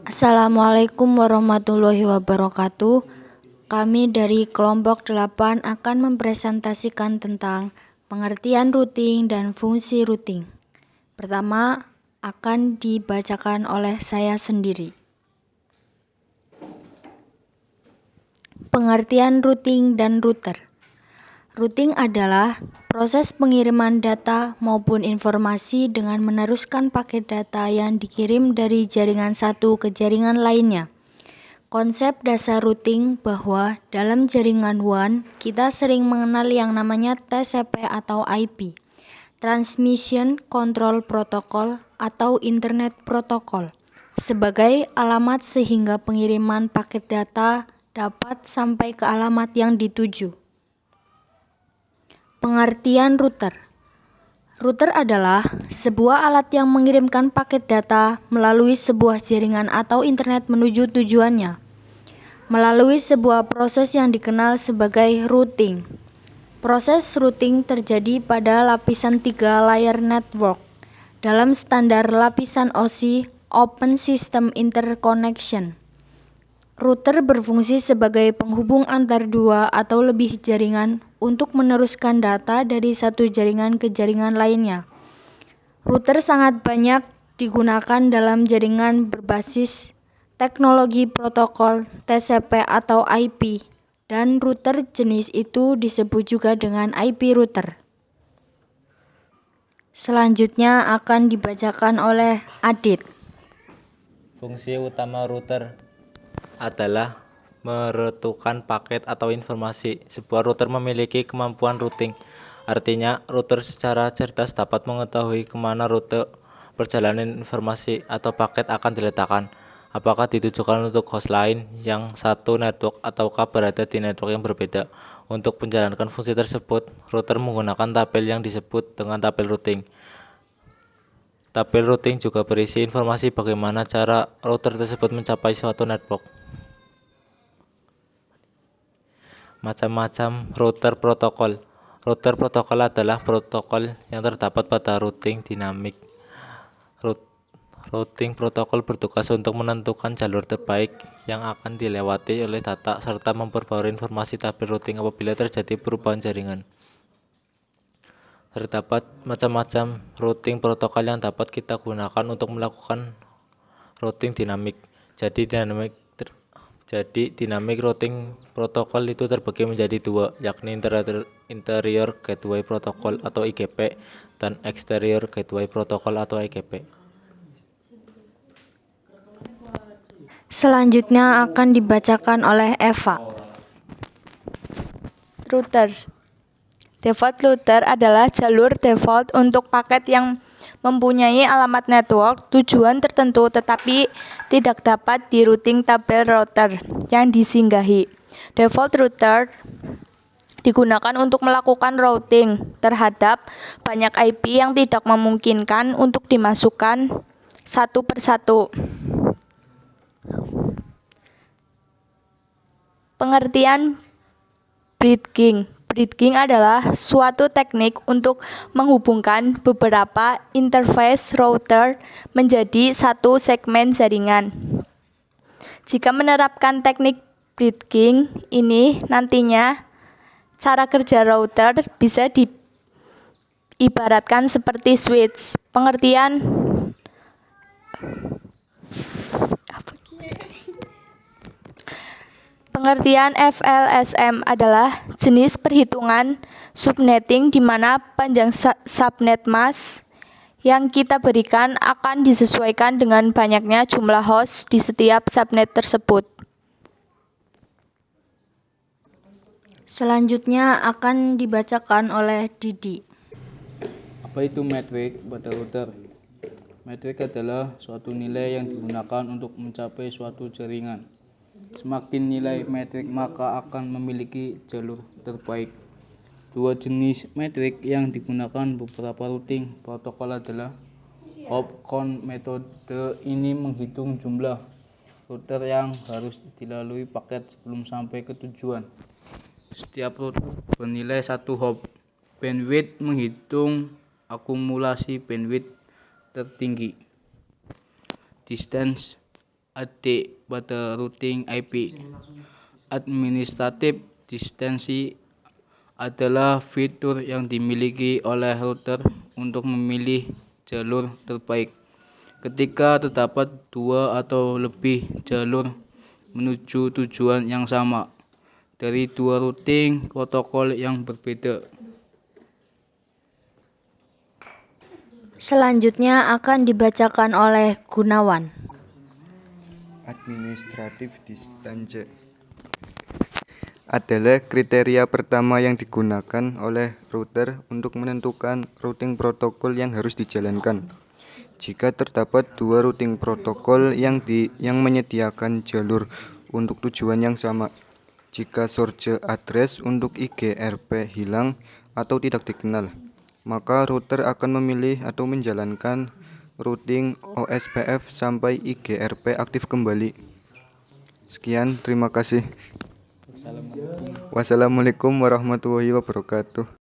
Assalamualaikum warahmatullahi wabarakatuh. Kami dari kelompok 8 akan mempresentasikan tentang pengertian routing dan fungsi routing. Pertama, akan dibacakan oleh saya sendiri. Pengertian routing dan router. Routing adalah proses pengiriman data maupun informasi dengan meneruskan paket data yang dikirim dari jaringan satu ke jaringan lainnya. Konsep dasar routing bahwa dalam jaringan WAN kita sering mengenal yang namanya TCP atau IP, Transmission Control Protocol atau Internet Protocol, sebagai alamat sehingga pengiriman paket data dapat sampai ke alamat yang dituju. Pengertian router. Router adalah sebuah alat yang mengirimkan paket data melalui sebuah jaringan atau internet menuju tujuannya, melalui sebuah proses yang dikenal sebagai routing. Proses routing terjadi pada lapisan 3 layer network dalam standar lapisan OSI Open System Interconnection. Router berfungsi sebagai penghubung antar dua atau lebih jaringan untuk meneruskan data dari satu jaringan ke jaringan lainnya. Router sangat banyak digunakan dalam jaringan berbasis teknologi protokol TCP atau IP, dan router jenis itu disebut juga dengan IP router. Selanjutnya akan dibacakan oleh Adit. Fungsi utama router adalah meretukan paket atau informasi. Sebuah router memiliki kemampuan routing. Artinya, router secara cerdas dapat mengetahui kemana rute perjalanan informasi atau paket akan diletakkan. Apakah ditujukan untuk host lain yang satu network ataukah berada di network yang berbeda. Untuk menjalankan fungsi tersebut, router menggunakan tabel yang disebut dengan tabel routing. Tabel routing juga berisi informasi bagaimana cara router tersebut mencapai suatu network. Macam-macam router protokol. Router protokol adalah protokol yang terdapat pada routing dinamik. Routing protokol bertugas untuk menentukan jalur terbaik yang akan dilewati oleh data serta memperbarui informasi tabel routing apabila terjadi perubahan jaringan. Terdapat macam-macam routing protokol yang dapat kita gunakan untuk melakukan routing dinamik. Jadi dinamik routing protokol itu terbagi menjadi dua, yakni interior gateway protocol atau IGP dan exterior gateway protocol atau EGP. Selanjutnya akan dibacakan oleh Eva. Router. Default router adalah jalur default untuk paket yang mempunyai alamat network tujuan tertentu tetapi tidak dapat di routing tabel router yang disinggahi. Default router digunakan untuk melakukan routing terhadap banyak IP yang tidak memungkinkan untuk dimasukkan satu persatu. Pengertian bridging. Bridging adalah suatu teknik untuk menghubungkan beberapa interface router menjadi satu segmen jaringan. Jika menerapkan teknik bridging ini, nantinya cara kerja router bisa diibaratkan seperti switch. Pengertian FLSM adalah jenis perhitungan subnetting di mana panjang subnet mask yang kita berikan akan disesuaikan dengan banyaknya jumlah host di setiap subnet tersebut. Selanjutnya akan dibacakan oleh Didi. Apa itu metrik pada router? Metrik adalah suatu nilai yang digunakan untuk mencapai suatu jaringan. Semakin nilai metrik maka akan memiliki jalur terbaik. Dua jenis metrik yang digunakan beberapa routing protokol adalah hop count. Metode ini menghitung jumlah router yang harus dilalui paket sebelum sampai ke tujuan. Setiap router bernilai satu hop. Bandwidth menghitung akumulasi bandwidth tertinggi. Distance AD pada routing IP. Administrative distance adalah fitur yang dimiliki oleh router untuk memilih jalur terbaik. Ketika terdapat dua atau lebih jalur menuju tujuan yang sama dari dua routing protokol yang berbeda. Selanjutnya akan dibacakan oleh Gunawan. Administrative distance adalah kriteria pertama yang digunakan oleh router untuk menentukan routing protokol yang harus dijalankan. Jika terdapat dua routing protokol yang menyediakan jalur untuk tujuan yang sama, jika source address untuk IGRP hilang atau tidak dikenal, maka router akan memilih atau menjalankan routing OSPF sampai IGRP aktif kembali. Sekian, terima kasih. Wassalamualaikum warahmatullahi wabarakatuh.